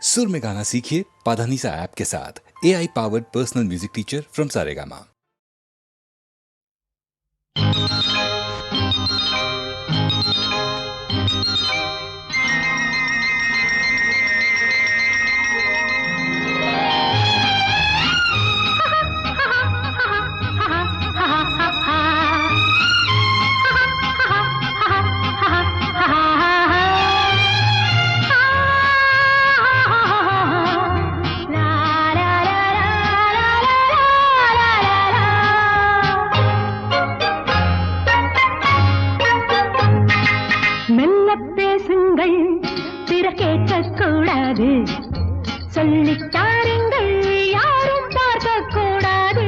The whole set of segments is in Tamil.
सुर में गाना सीखिए पाधानीसा ऐप के साथ। AI powered personal music teacher from Saregama. கேட்கக்கூடாது, சொல்லித்தாருங்கள், யாரும் பார்க்கக்கூடாது.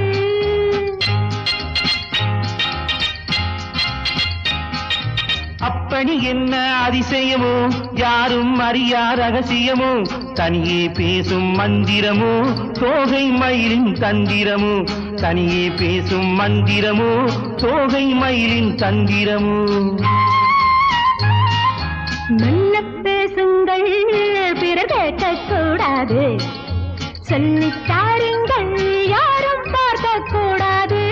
அப்படி என்ன அதிசயமோ, யாரும் அறியா ரகசியமோ, தனியே பேசும் மந்திரமோ, தோகை மயிலின் தந்திரமோ, தனியே பேசும் மந்திரமோ, தோகை மயிலின் தந்திரமோ. மெல்ல பேசுங்கள், பிறர் கேட்கக்கூடாது, சொல்லித்தாருங்கள், யாரும் பார்க்கக்கூடாது.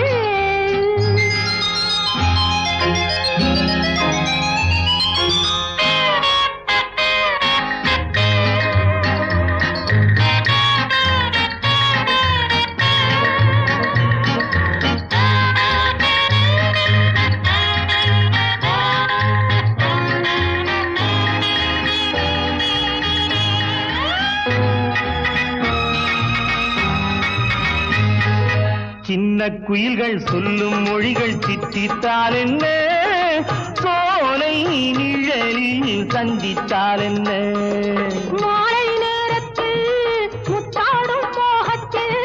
சின்ன குயில்கள் சொல்லும் மொழிகள் சித்தித்தால் என்ன, சோலை நிழலில் சந்தித்தால் என்ன. மாலை நேரத்தில் முத்தாடும் மோகத்தில்,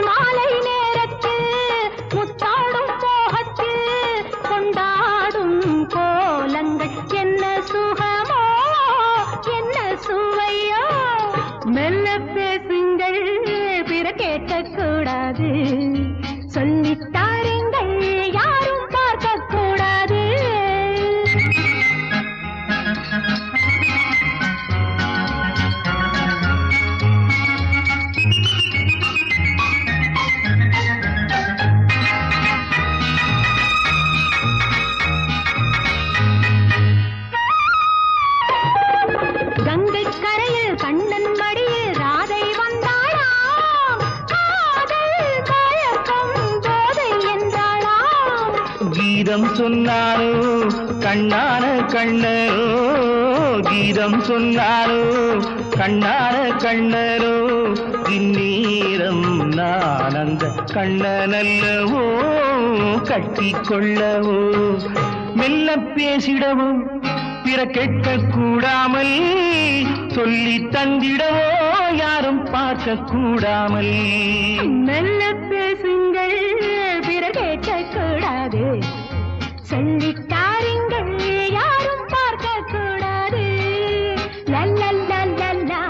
மாலை நேரத்தில் முத்தாடும் மோகத்தில் கொண்டாடும் கோலங்கள் என்ன சுகமோ, என்ன சுவையோ. மெல்ல பேசுங்கள், பிற கேட்கக்கூடாது, சொல்லித்தாருங்கள், யாரும் பார்க்கக்கூடாது. கங்கை கரையில் கண்ணன் மடியில் ராதை வந்தாளாம், காதல் கயக்கம் போதை என்றாளாம். கீதம் சொன்னாரோ கண்ணான கண்ணரோ, கீதம் சொன்னாரோ கண்ணான கண்ணரோ, இந்நேரம் நான் அந்த கண்ணனல்லவோ கட்டிக்கொள்ளவோ. மெல்ல பேசிடவோ, பிற கேட்கக்கூடாமல், சொல்லி தந்திடவோ, யாரும் பார்க்கக்கூடாமல். மெல்ல பேசுங்கள், பிற கேட்கக்கூடாது, சொல்லித்தாருங்கள், யாரும் பார்க்கக்கூடாது. லல்லல்லா லல்லா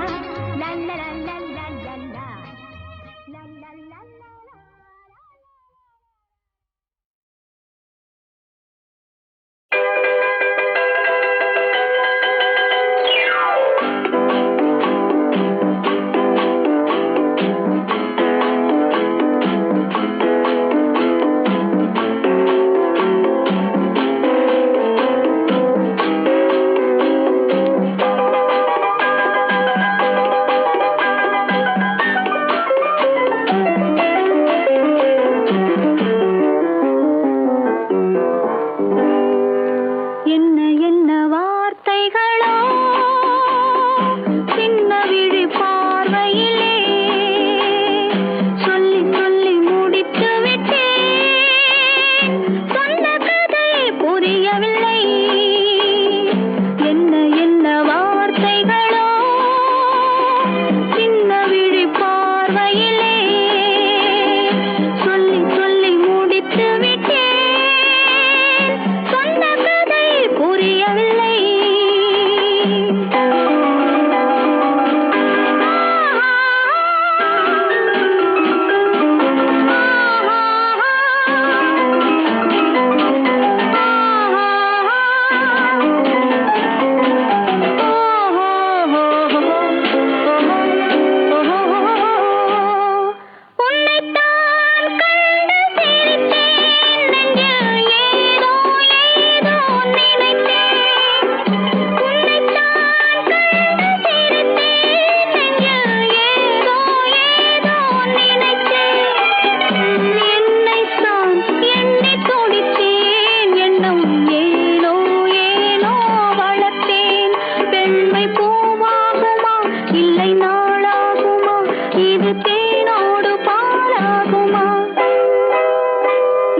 லல்லல்லா லல்லா லல்லல்லா. இல்லை நாளாகுமா இது தேனோடு பாலாகுமா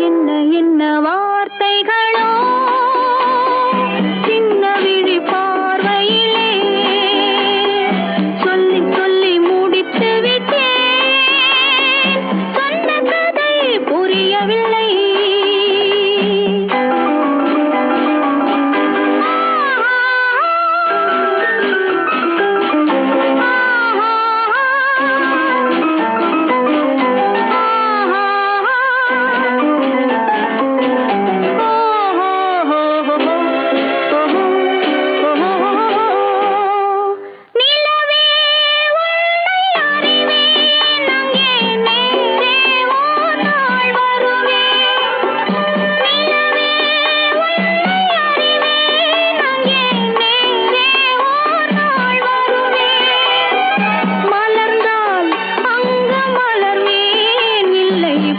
என்ன என்ன வார்த்தைகளோ சின்ன விழி பார்வையிலே சொல்லி சொல்லி முடித்து விட்டேன் சொன்ன கதை புரியவில்லை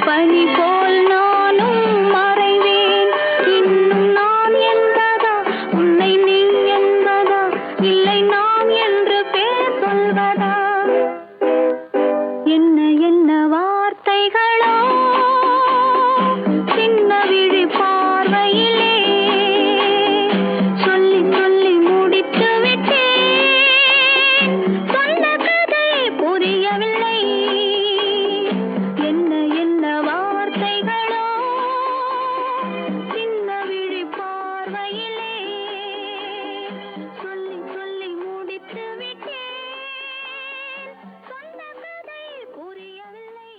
பனி போல் நானும் மறைவேன் இன்னும் நான் என்பதா உன்னை நீ என்பதா இல்லை நாம் என்று பேர் சொல்வதா என்ன என்ன வார்த்தைகளோ சின்ன விழி பார்வையிலே சொல்லி சொல்லி முடித்து விட்டேன் சொன்ன கதை புரியவில்லை என்ன என்ன வார்த்தைகளோ சின்ன விழி பார்வையிலே சொல்லி சொல்லி முடித்து விட்டேன் சொன்ன கதை புரியவில்லை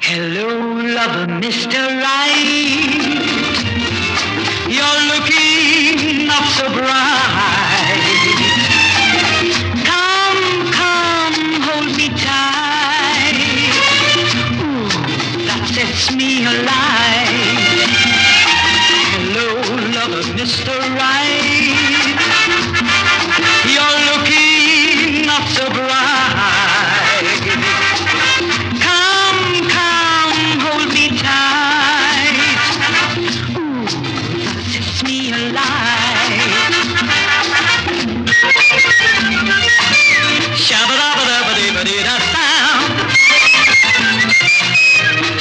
Hello, lover, Mr. Right. You're looking not so bright. Come, come, hold me tight. Ooh, that sets me alight. Hello, lover, Mr. Right. You're looking not so bright. Come, come, hold me tight. Ooh, that sets me alight. Shabba-dabba-dabba-dee-ba-dee-da-da.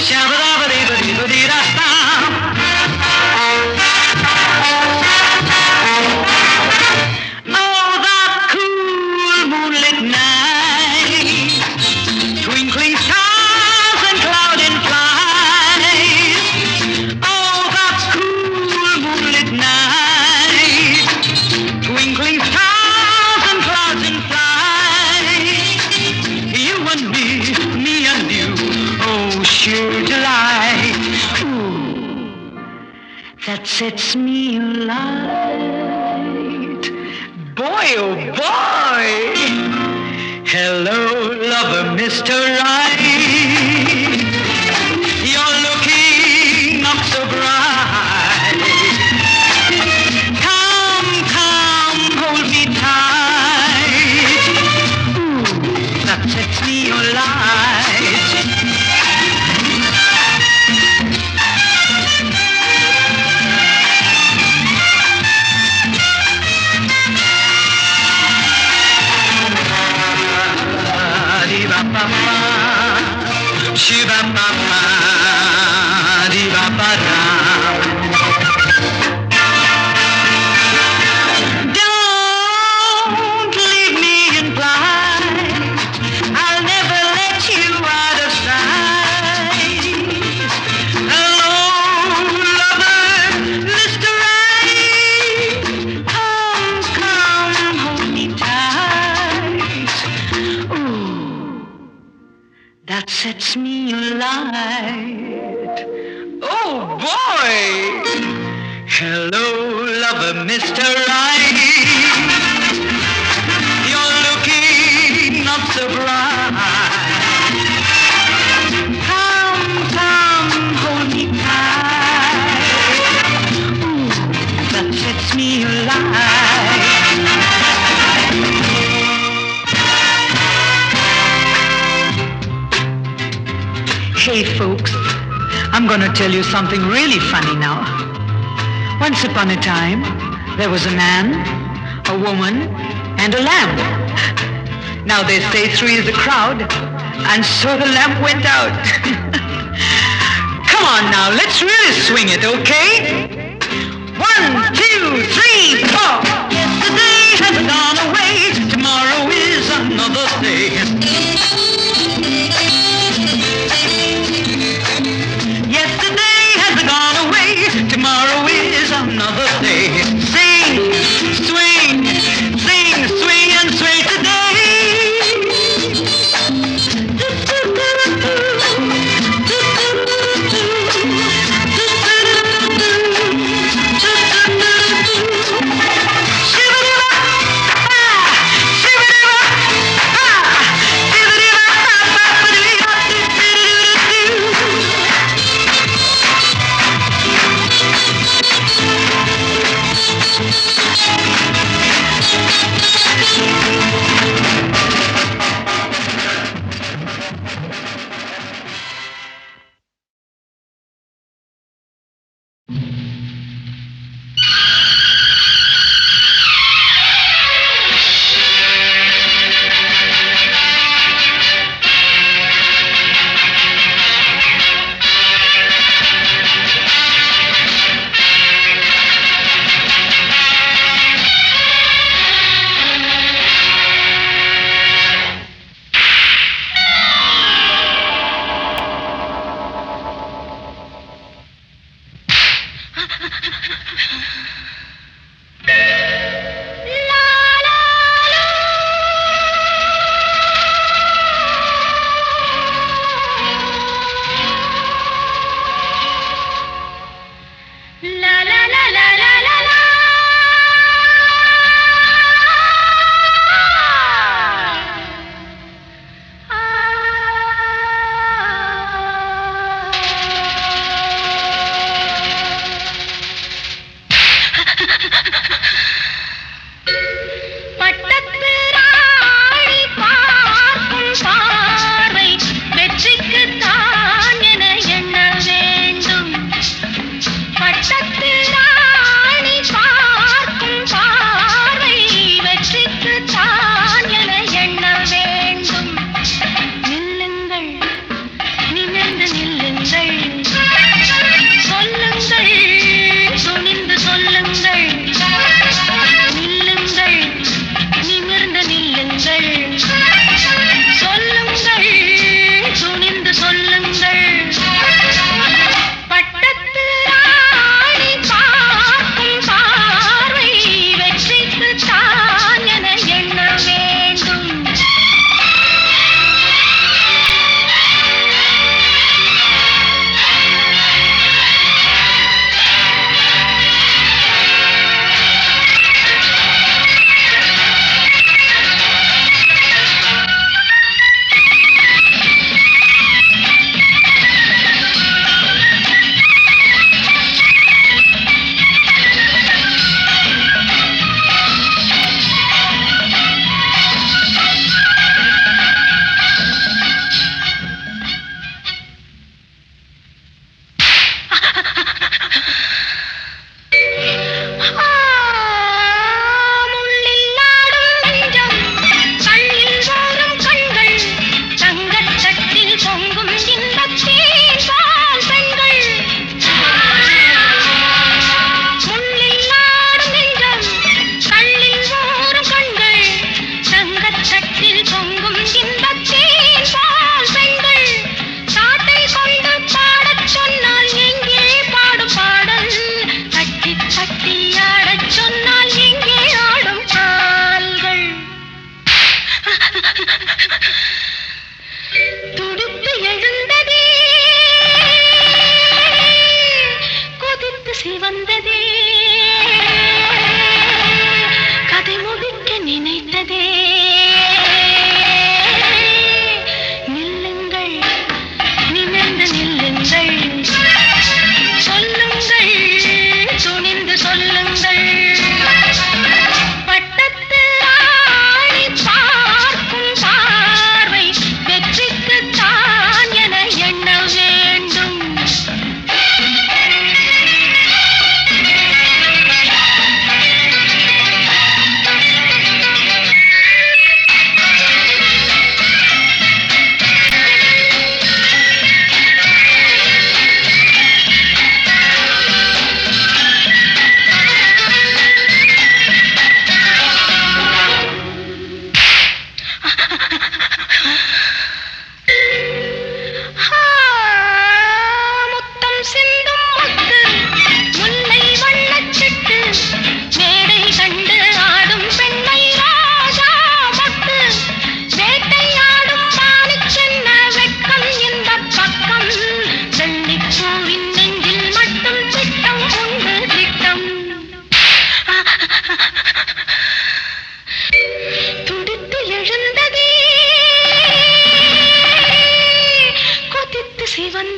Shabba-dabba-dee-ba-dee-ba-dee-da-da. Oh, that cool moonlit night, twinkling stars and cloud in flight. Oh, that cool moonlit night, twinkling stars and clouds in flight. You and me and you, oh, sure delight. Ooh, that sets me alight. Boy, oh boy. Hello, lover, Mr. Right. You're looking not so bright. Come, come, hold me tight. Ooh, that sets me alight. Di-ba-ba-ba, shi-ba-ba-ba, di-ba-ba-da. Don't leave me in blind. I'll never let you out of sight. Hello, lover, Mr. Right. Come, come, hold me tight. Ooh, that sets me alight. Oh boy! Hello, lover, Mr. Right. You're looking Hey folks, I'm gonna tell you something really funny now. Once upon a time, there was a man, a woman, and a lamp. Now they say three is a crowd, and so the lamp went out. Come on now, let's really swing it, okay? 1, 2, 3, 4. Yesterday has gone away, tomorrow is another day. Yesterday has gone away, tomorrow is another day. Sing, swing, sing, swing and sway today.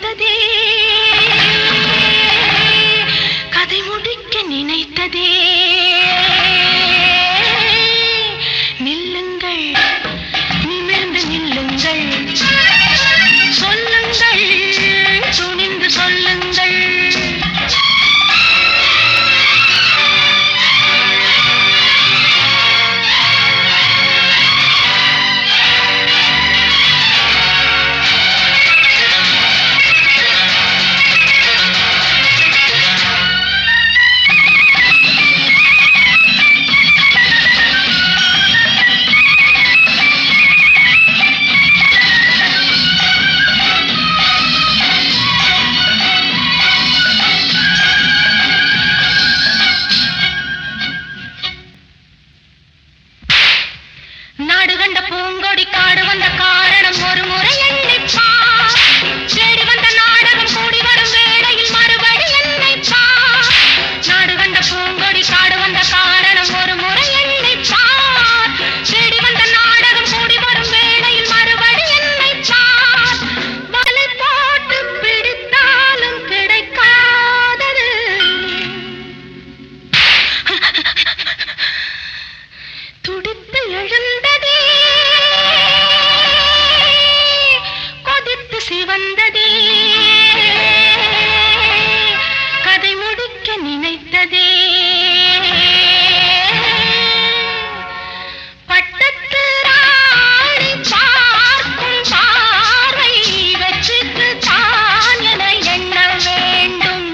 எழுந்ததே கதை முடிக்க நினைத்ததே நில்லுங்கள் நிமிர்ந்து நில்லுங்கள் சொல்லுங்கள் துணிந்து சொல்லுங்கள் நாடு கண்ட பூங்கொடி காடு வந்த காரணம் ஒரு முறை எண்ணிப்பார் தேடி வந்த நாடகம் கூடி வரும் வேளையில் மறுபடி எண்ணிப்பார் நாடு கண்ட பூங்கொடி காடு வந்த காரணம் ஒரு முறை எண்ணிப்பார் தேடி வந்த நாடகம் கூடி வரும் வேளையில் மறுபடி எண்ணிப்பார் வலை போட்டு பிடித்தாலும் கிடைக்காதது துடித்து எழுந்ததே கொதித்து சிவந்ததே கதை முடிக்க நினைத்ததே பட்டத்து ராணி பார்க்கும் பார்வை வெற்றிக்கு தான் என எண்ண வேண்டும்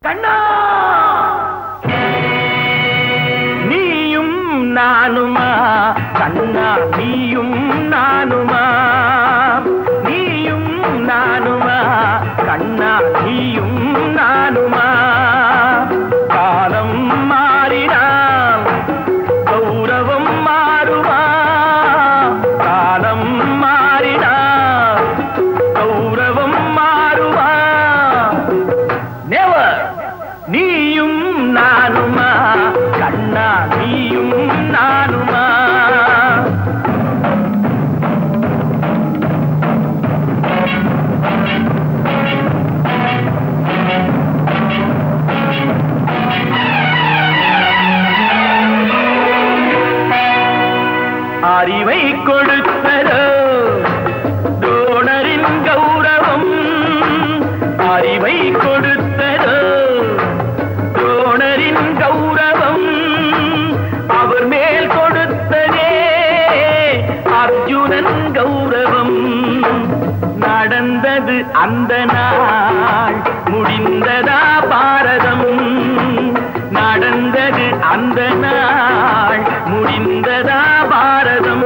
கண்ணா நீயும் நானுமா கண்ணா நீயும் நானுமா நீயும் நானுமா கண்ணா நீயும் நானுமா காலம் மாறினால் கௌரவம் மாறுமா காலம் மாறினால் கௌரவம் மாறுமா நெவர் நீயும் நானுமா கண்ணா நீயும் நானுமா அறிவை கொடுத்ததோ தோழரின் கௌரவம் அறிவை கொடுத்ததோ தோழரின் கௌரவம் அவர் மேல் கொடுத்ததே அர்ஜுனன் கௌரவம் நடந்தது அந்த நாள் முடிந்ததா பாரதம் நடந்தது அந்த நாள் முடிந்ததா பாரதம்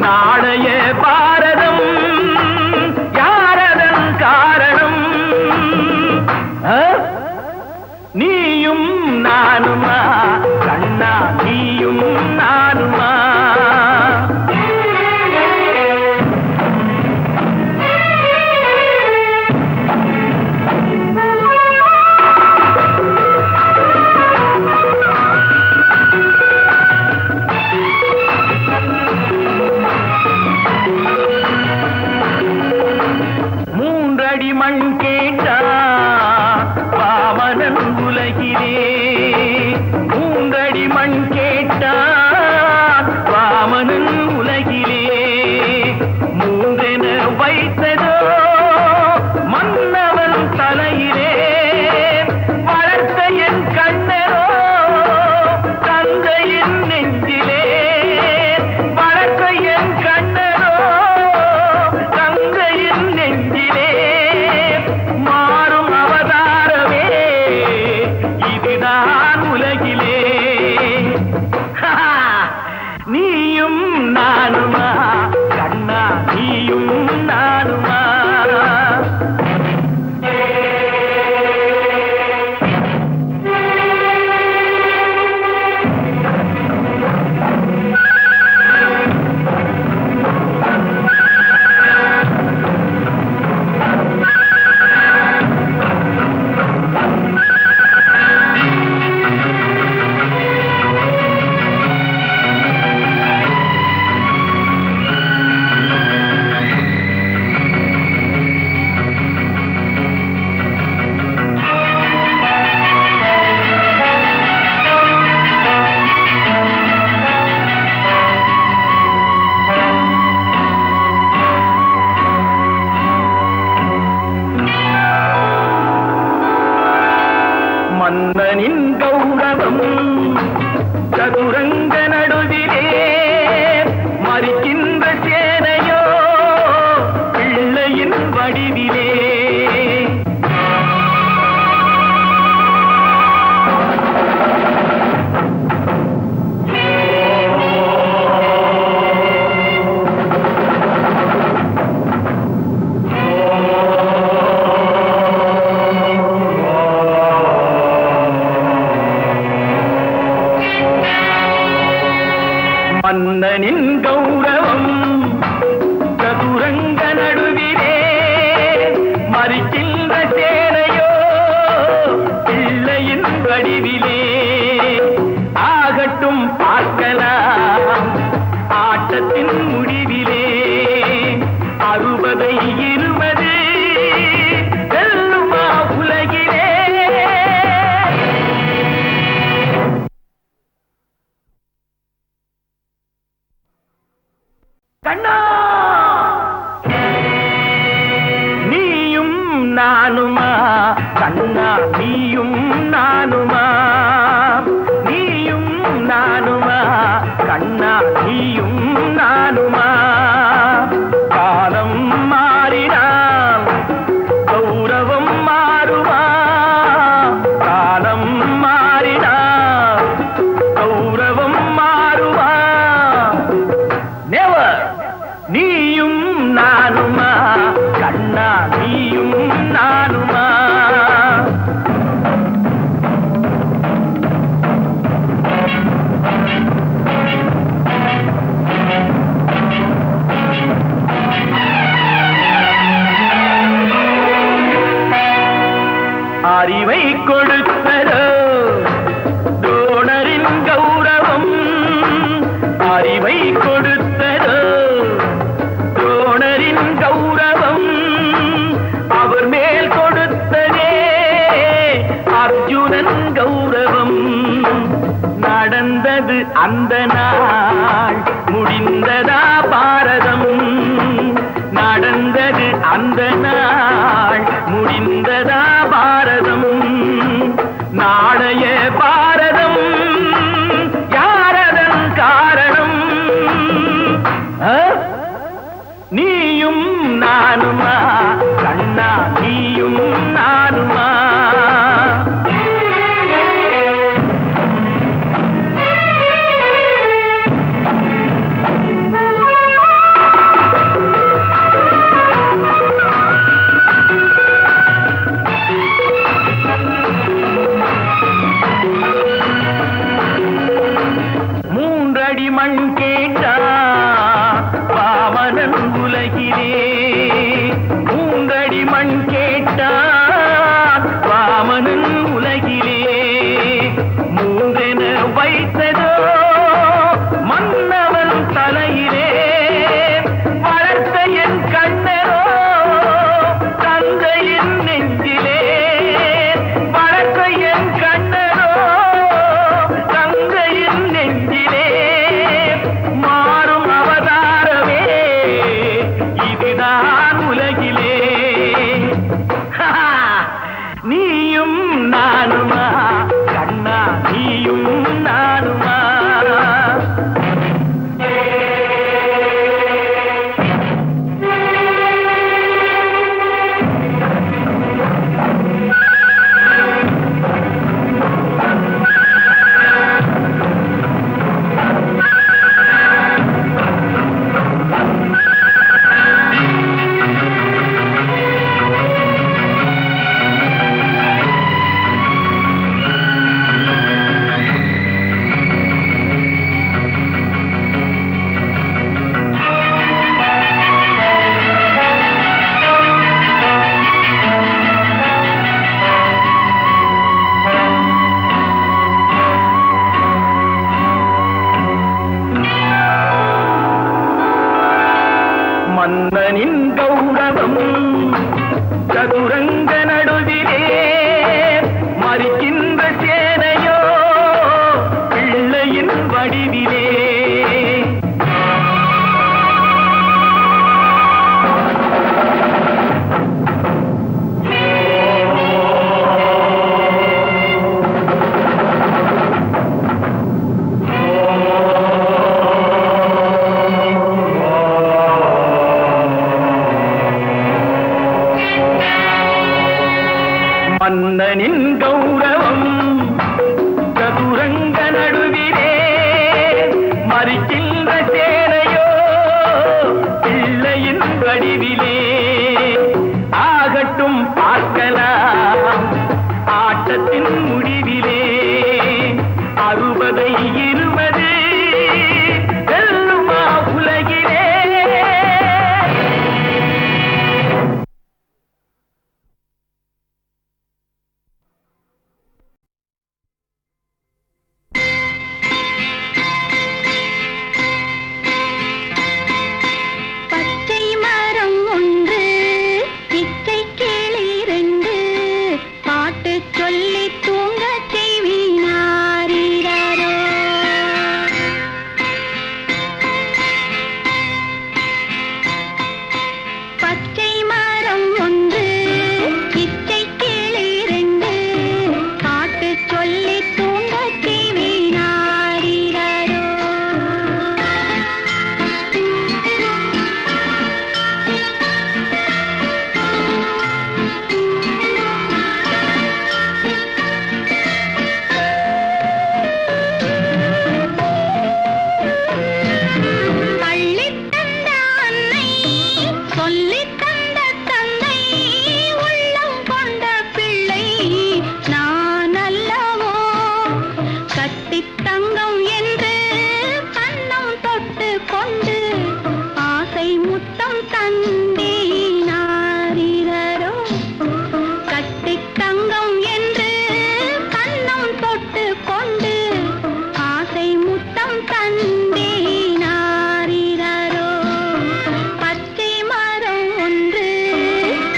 நாளைய பாரதம் யாரதன் காரணம் நீயும் நானுமா கண்ணா நீயும் நானுமா மூன்றடி மண் கேட்டா பாவனன் உலகிலே மூன்றடி மண் கேட்டா வாமனன் உலகிலே மூன்றென வைத்ததோ மன்னவன் தலையிலே வளர்த்த என் கண்ணரோ தந்தையின் நெஞ்சிலே வளர்த்த என் கண்ணரோ தந்தையின் நெஞ்சிலே மாறும் அவதாரமே இதுதான் மன்னனின் கௌரவம் சதுரங்க நடுவிலே மறிக்கின்ற சேனையோ பிள்ளையின் வடிவிலே. மன்னனின் கௌரவம் சதுரங்க நடுவிலே மறிக்கின்ற சேனையோ பிள்ளையின் வடிவிலே. ஆகட்டும் பார்க்கலாம் ஆட்டத்தின் முடிவிலே 60-20 வெல்லுமா உலகிலே. கண்ணா நீயும் நானுமா, கண்ணா நீயும் நானுமா, நீயும் நானுமா, கண்ணா நீயும் நானுமா. காலம் மாறினால் கௌரவம் மாறுமா, காலம் மாறினால் கௌரவம் மாறுமா. நெவர். நீயும் நானுமா, கண்ணா நீயும் நானுமா. அறிவை கொடுத்ததோ தோணரின் கௌரவம், அறிவை கொடுத்ததோ தோணரின் கௌரவம். அவர் மேல் கொடுத்ததே அர்ஜுனன் கௌரவம். நடந்தது அந்த நாள், முடிந்ததா பாரதம். நடந்தது அந்த நாள், முடிந்ததா பாரதம். நாளைய பாரதம் யாரதன் காரணம்? நீயும் நானுமா, கண்ணா நீயும் நானுமா. மூன்றடி மண் கேட்டா வாமனன் உலகிலே, மூன்றடி மண் கேட்டா வாமனன் உலகிலே. மூன்றென வைத்ததோ மன்னவன் தலையிலே. வளர்த்த என் கண்ணரோ தந்தையின் நெஞ்சிலே. வளர்த்த என் கண்ணரோ தந்தையின் நெஞ்சிலே. மாறும் அவதாரமே இதுதான் உலகிலே. நீயும் நானுமா, கண்ணா நீயும் நானுமா. மன்னனின் கௌரவம் சதுரங்க நடுவிலே மறிக்கின்ற சேனையோ பிள்ளையின் வடிவிலே. முடிவிலே 60 20 வெல்லுமா உலகிலே. பச்சை மரம் ஒன்று பிச்சை கிளி ரெண்டு பாட்டு சொல்லி தூங்க செய்வினாரோ. பச்சை மரம் ஒன்று பிச்சை கிளி ரெண்டு பாட்டு சொல்லி தூங்க செய்வினாரோ. அள்ளித் தந்த அன்னை சொல்லித் தந்த தந்தை உள்ளம் கொண்ட பிள்ளை நான் அல்லவோ. கட்டித் தங்கம் என்று கண்ணம் தொட்டு கொண்டு ஆசை முத்தம் தந்தீனாரோ. கட்டித் தங்கம் என்று கண்ணம் தொட்டு கொண்டு ஆசை முத்தம் தந்தீனாரோ. பச்சை மரம் ஒன்று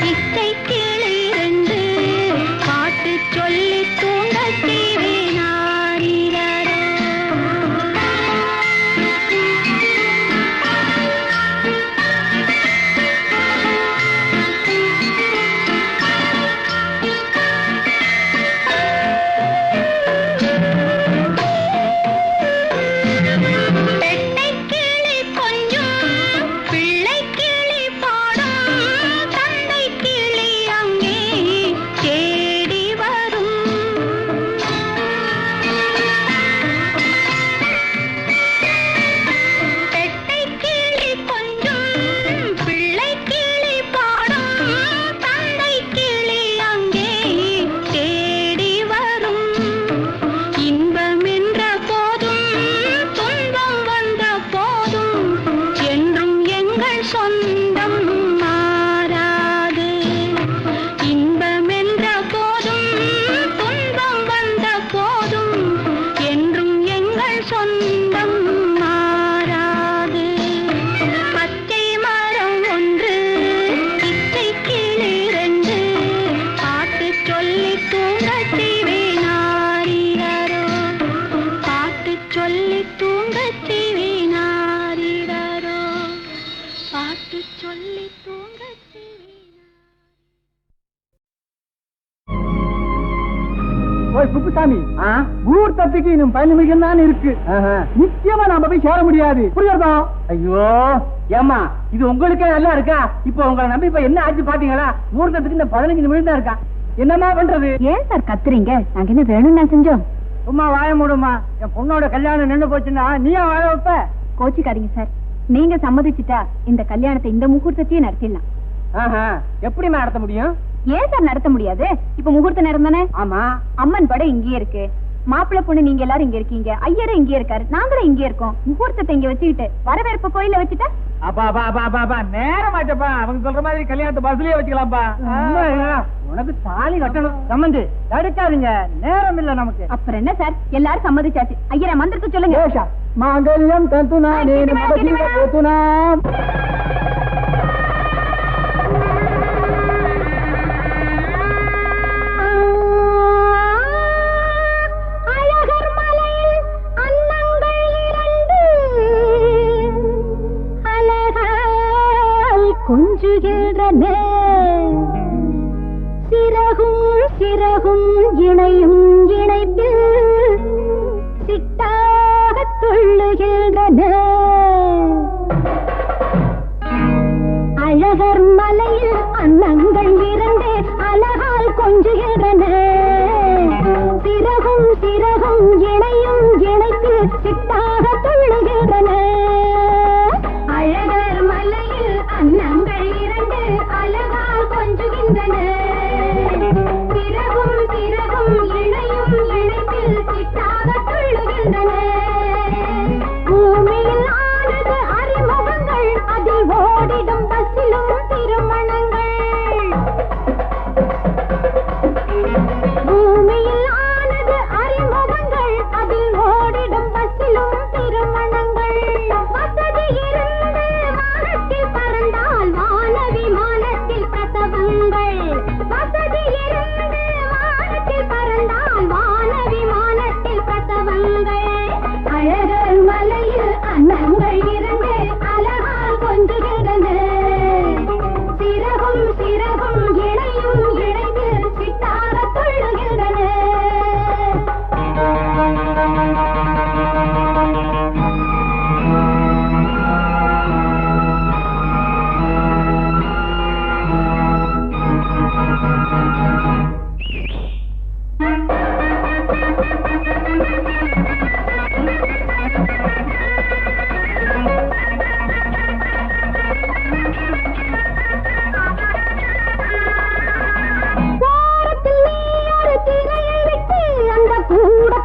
பிச்சை கிளி ரெண்டு பாட்டு சொல்லி தூங்க செய்வேனாரோ. பெட்டை கிளி கொஞ்சும் பிள்ளை கிளி பாடும் தந்தை கிளி அங்கே தேடி வரும். பெட்டை கிளி கொஞ்சும் பிள்ளை கிளி பாடும் தந்தை கிளி அங்கே தேடி வரும். இன்பம் என்ற போதும் துன்பம் வந்த போதும் என்றும் எங்கள் சொந்தம் மாறாது. இன்பம் என்ற போதும் துன்பம் வந்த போதும் என்றும் எங்கள் சொந்தம் மாறாது. பச்சை மரம் ஒன்று பிச்சை கிளி ரெண்டு பாட்டு சொல்லி தூங்க செய்வேனாரோ. பாட்டு சொல்லி தூங்க செய்வேனாரோ. பாட்டு சொல்லி தூங்க செய்வேனாரோ. ஓய் குப்புசாமி, ஊர்த்தத்துக்கு இன்னும் 10 நிமிஷம் தான் இருக்கு. நிச்சயமா நாம போய் சேர முடியாது. புரியுறதா? ஐயோ ஏமா, இது உங்களுக்கே நல்லா இருக்கா? இப்போ உங்களை நம்பி இப்ப என்ன ஆச்சு பாத்தீங்களா? ஊர்த்தத்துக்கு இந்த 15 நிமிஷம் தான் இருக்கா. என்னமா பண்றது? ஏன் சார் கத்துறீங்க? நாங்க என்ன வேணும்னு நான் செஞ்சோம்? சும்மா வாய மூடுமா. என் பொண்ணோட கல்யாணம் நின்னு போச்சுன்னா நீயா வாழ வைப்ப? கோச்சிக்காதீங்க சார். நீங்க சம்மதிச்சுட்டா இந்த கல்யாணத்தை இந்த முகூர்த்தத்தையே நடத்திடலாம். எப்படிமா நடத்த முடியும்? ஏன் சார் நடத்த முடியாது? இப்ப முகூர்த்த நேரம் தானே. ஆமா, அம்மன் படம் இங்கேயே இருக்கு. மாப்பிள்ளை பொண்ணு நீங்க எல்லாரும் இங்க இருக்கீங்க, ஐயரும் இங்கே இருக்காரு, நாங்களும் இங்கே இருக்கோம். முகூர்த்தத்தை இங்க வச்சுக்கிட்டு வரவேற்பு கோயில வச்சுட்டா நேரமாச்சப்பா. அவங்க சொல்ற மாதிரி கல்யாணத்தை பஸ்லயே வச்சுக்கலாம்ப்பா. உனக்கு தாலி கட்டணும். சம்பந்தி தடுக்காதீங்க, நேரம் இல்ல நமக்கு. அப்புறம் என்ன சார், எல்லாரும் சம்மதிச்சாச்சு. ஐயரா மந்திரத்தை சொல்லுங்க. மாங்கல்யம் தந்துனா நேனு மகஜீவ போதுனா. அழகர் மலையில் அன்னங்கள் இரண்டு அழகால் கொஞ்சுகின்றன. சிறகும் சிறகும் இணையும் இணைப்பில் சிட்டாக துள்ளுகின்றன. அழகர் மலையில் அன்னங்கள் இரண்டு அழகால் கொஞ்சுகின்றன. சிறகும் சிறகும் இணையும் இணைப்பில் சிட்டாக துள்ளுகின்றன. அழகர் மலையில் அன்னங்கள் இரண்டு அழகால் கொஞ்சுகின்றன. சிறகும் சிறகும் இணையும்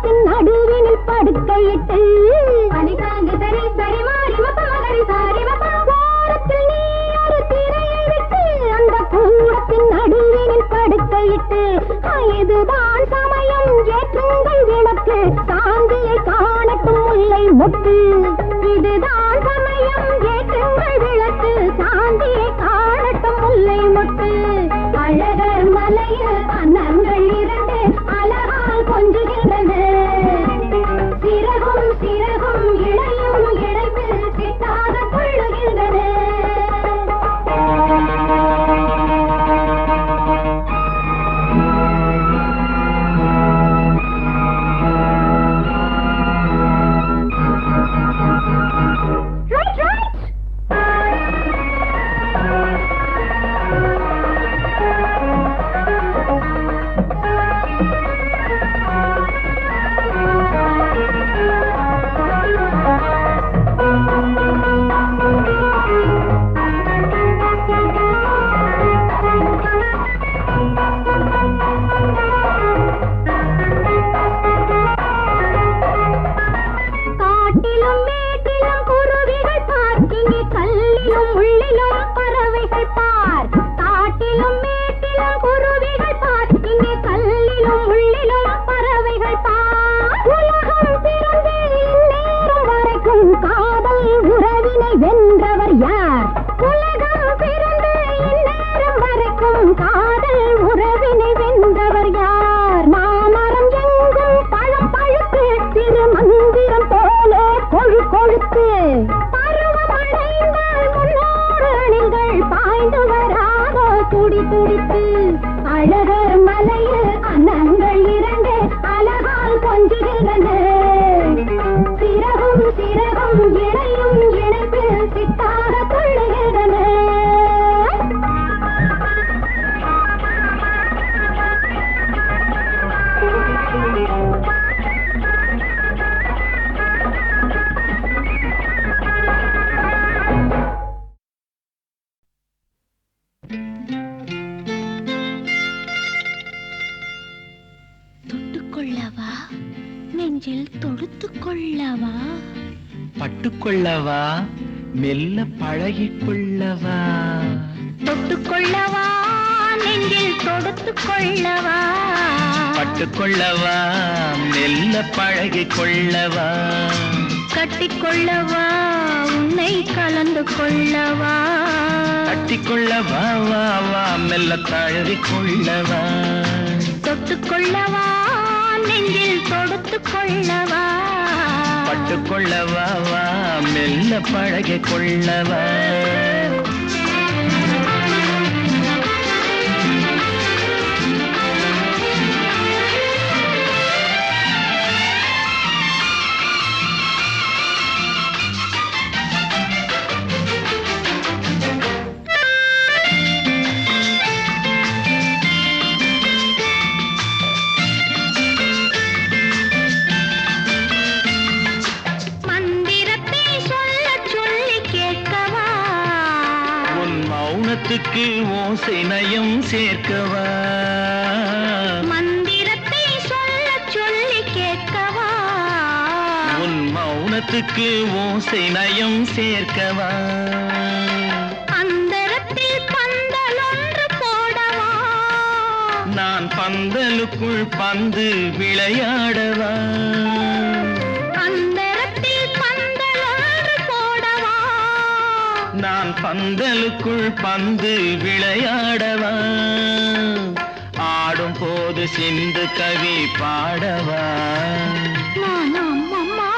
கூடத்தின் நடுவினில் படுக்கையிட்டு ஓரத்தில் நீ ஒரு திரையை விட்டு அந்த கூடத்தின் நடுவினில் படுக்கையிட்டு இதுதான் சமயம் ஏற்றுங்கள் விளக்கு சாந்தியை காணட்டும் முல்லை மொட்டு இதுதான் சமயம் ஏற்றுங்கள் விளக்கு சாந்தியை காணட்டும் முல்லை மொட்டு அழகர் மலையில் அன்னங்கள் இரண்டு அழகால் கொஞ்சுகின்றன சிறகும் சிறகும் இழையும் இழைத்து சிட்டாக கொள்ளுகின்றன அழகர் மலையில் அன்னங்கள் இரண்டு அழகால் கொஞ்சுகின்றன சிறகும் சிறகும் இணையும் இணைப்பு சிட்டாக கொள்ளுகின்றன தொடுத்துக்கொள்ளவா பட்டுக்கொள்ளவா மெல்ல பழகிக்கொள்ளவா தொட்டுக்கொள்ளவா நெஞ்சில் தொடுத்துக்கொள்ளவா பட்டுக்கொள்ளவா மெல்ல பழகிக்கொள்ளவா கட்டிக்கொள்ளவா உன்னை கலந்து கொள்ளவா கட்டிக்கொள்ளவா வா வா மெல்ல தழுவிக்கொள்ளவா தொட்டுக்கொள்ளவா நெஞ்சில் தொடுத்துக்கொள்ளவா பட்டுக்கொள்ளவா வா மெல்ல பழகிக்கொள்ளவா மௌனத்துக்கு ஓசை நயம் சேர்க்கவா மந்திரத்தை சொல்ல சொல்லி கேட்கவா உன் மௌனத்துக்கு ஓசை நயம் சேர்க்கவா அந்தரத்தில் பந்தல் ஒன்று போடவா நான் பந்தலுக்குள் பந்து விளையாடவா நான் பந்தலுக்குள் பந்து விளையாடவா ஆடும் போது சிந்து கவி பாடவா நான் அம்மம்மா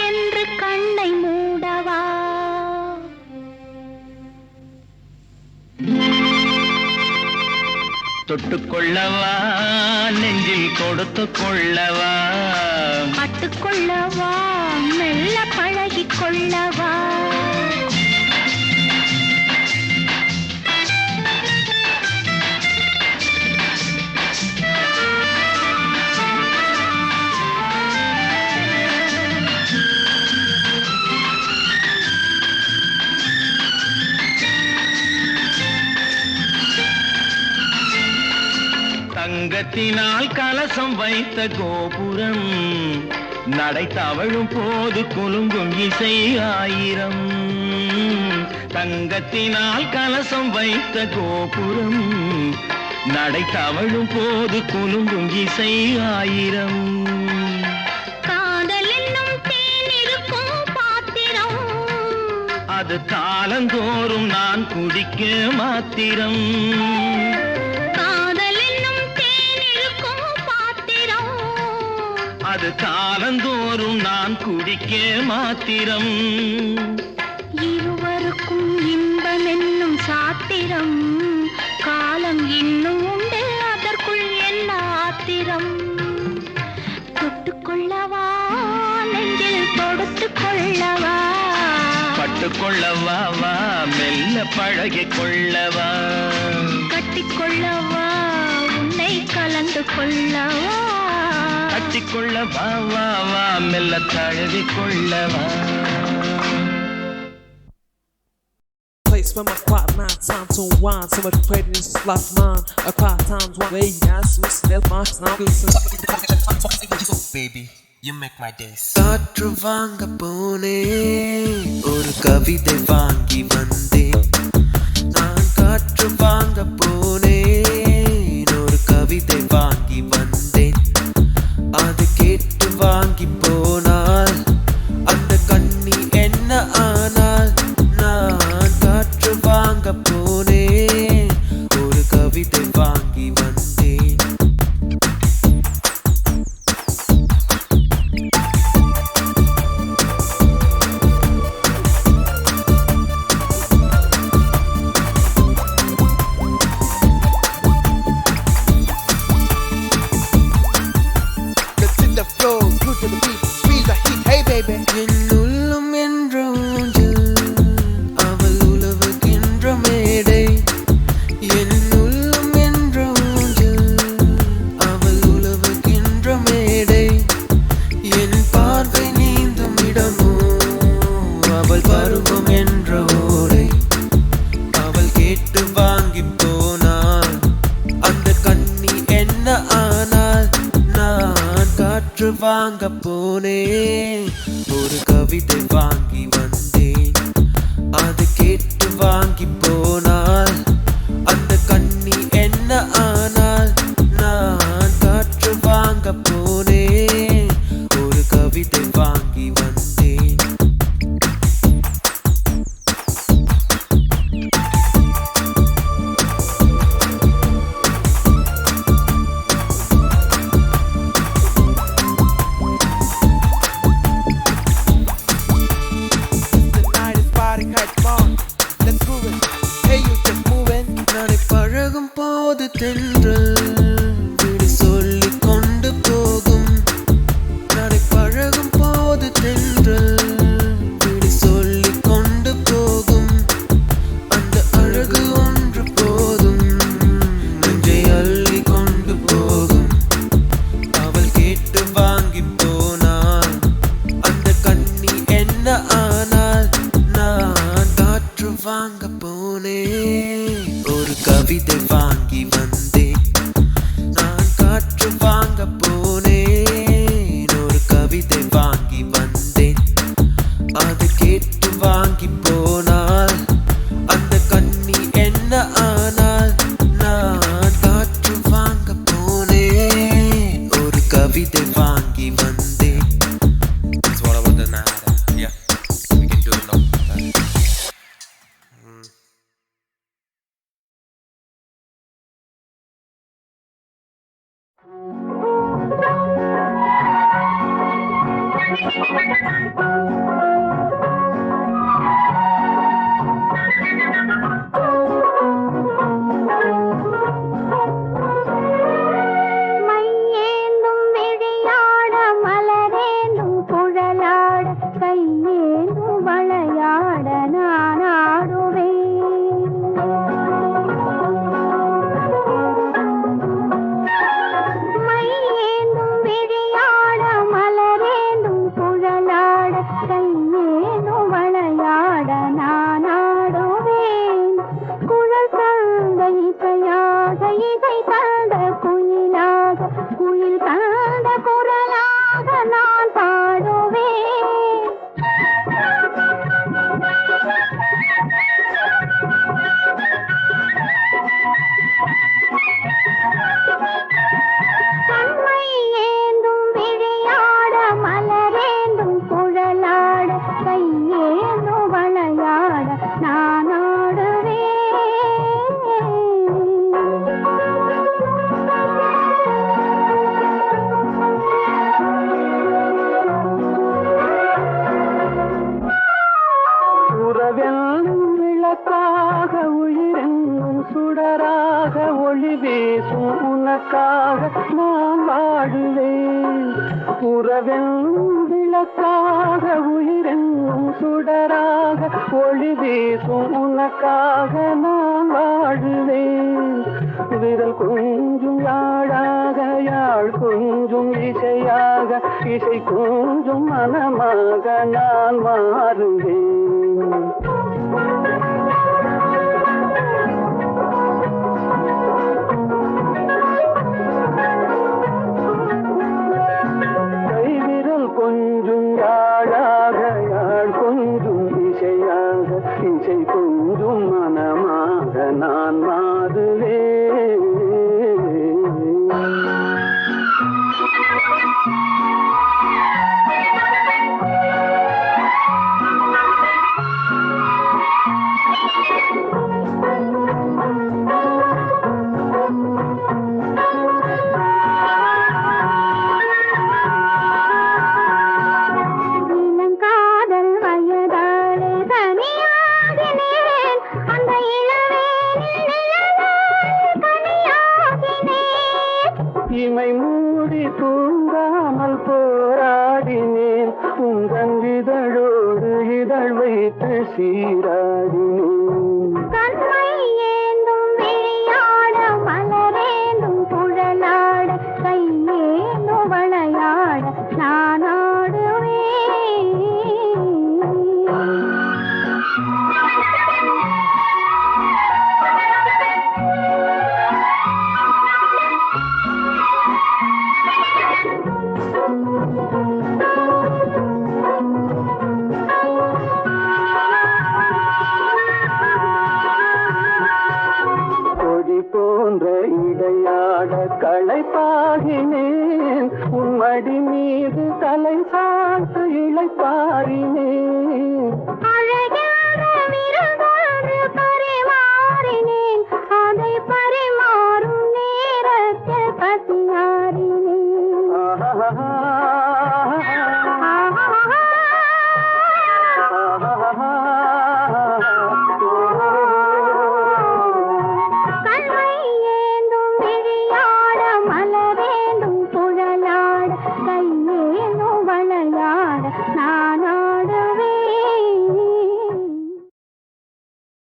என்று கண்ணை மூடவா தொட்டுக்கொள்ளவா நெஞ்சில் கொடுத்து கொள்ளவா பட்டுக்கொள்ளவா மெல்ல பழகிக் கொள்ளவா தங்க தங்கத்தினால் கலசம் வைத்த கோபுரம் நடை தவழும் போது குலுங்கும் இசை ஆயிரம். தங்கத்தினால் கலசம் வைத்த கோபுரம் நடை தவழும் போது குலுங்கும் இசை ஆயிரம். காதல் என்னும் தேன் இருக்கும் பாத்திரம் அது காலந்தோறும் நான் குடிக்க மாத்திரம். காதல் என்னும் தேன் இருக்கும் பாத்திரம் அது காலந்தோறும் நான் குடிக்க மாத்திரம். இருவருக்கும் இன்பம் என்னும் சாத்திரம் காலம் இன்னும் உண்டு அதற்குள் என்ன ஆத்திரம். தொட்டுக்கொள்ளவா நெஞ்சில் தொடுத்துக் கொள்ளவா பட்டுக்கொள்ளவா வா மெல்ல பழகிக் கொள்ளவா கட்டிக்கொள்ளவா உன்னை கலந்து கொள்ளவா கட்டிக்கொள்ளவா வா வா மெல்ல தழுவிக் கொள்ளவா. Place where my quiet mind time to unwind. So much credit in this life of mine. A quiet time's one way, yes, we smell my Baby, you make my days. காற்று வாங்க போனே ஒரு கவிதை வாங்கி வந்தேன். நான் காற்று வாங்க போனேன் ஒரு கவிதை வாங்கி வந்தேன். அது கேட்டு வாங்கி போனால் அந்த கண்ணி என்ன ஆனால் நான் காற்று வாங்க போனேன் ஒரு கவிதை வாங்கி வந்தேன். என்னுள்ளும் என்ற ஊஞ்சல் அவள் உலவுகின்ற மேடை. என்னுள்ளும் என்ற ஊஞ்சல் அவள் உலவுகின்ற மேடை. என் பார்வை நீந்தும் இடமோ அவள் பருவம் என்ற ஓடை. அவள் கேட்டு வாங்கி போனாள் அந்த கண்ணி என்ன ஆனால் நான் காற்று வாங்க போனேன் ஒரு கவிதை வாங்கி வந்தேன். அது கேட்டு வாங்கி போனால் அந்த கண்ணி என்ன ஆனால் நான் காற்று வாங்க போனேன் ஒரு கவிதை வாங்கி வந்தேன். நாளை பழகும் போது தென்றல் விடு சொல்லி கொண்டு போகும். நாளை பழகும் போது தென்றல் விடு சொல்லி கொண்டு போகும். அந்த அழகு ஒன்று போதும் நெஞ்சை அள்ளி கொண்டு போகும். அவள் கேட்டு வாங்கி போனாள் அந்த கண்ணி என்ன ஆனால் நான் காற்று வாங்க போனேன் ஒரு கவிதை வாங்கி வந்தேன். நான் காற்று வாங்க போனேன் ஒரு கவிதை வாங்கி வந்தேன். அது கேட்டு வாங்கி போனால் அந்த கண்ணி என்ன ஆனால் நான் காற்று வாங்க போனேன் ஒரு கவிதை வாங்கி வந்தேன். It's what about the night? Yeah, we can do it now. மையேந்தும் விழியாட மலரேந்தும் குழலாட கையேந்தும் வளையாட நான் ஆடுவேன். மையேந்தும் விழியாட மலரேந்தும் குழலாட உறவென்னும் விளக்காக உயிரென்னும் சுடராக ஒளி வீசும் உனக்காக நான் வாழுவேன். விரல் கொஞ்சும் யாழாக யாழ் கொஞ்சும் இசையாக இசை கொஞ்சும் மனமாக நான் மாறுவேன். கைவிரல் கொஞ்சும் யாழாக யாழ் கொஞ்சும் இசையாக இசை கொஞ்சும் மனமாக நான் மாறுவேன். இமை மூடி தூங்காமல் போராடினேன். உங்கள் இதழோடு இதழ் வைத்து சீராடினேன். கண்மை ஏந்தும் விளையாட மலரேந்தும் குழலாட கையேந்தும் விளையாட நான் ஆடுவேன். கொடி போன்ற இடையாட களைப்பாகினேன். உன்மடி மீது தலை சாத்து இழைப்பாரினேன்.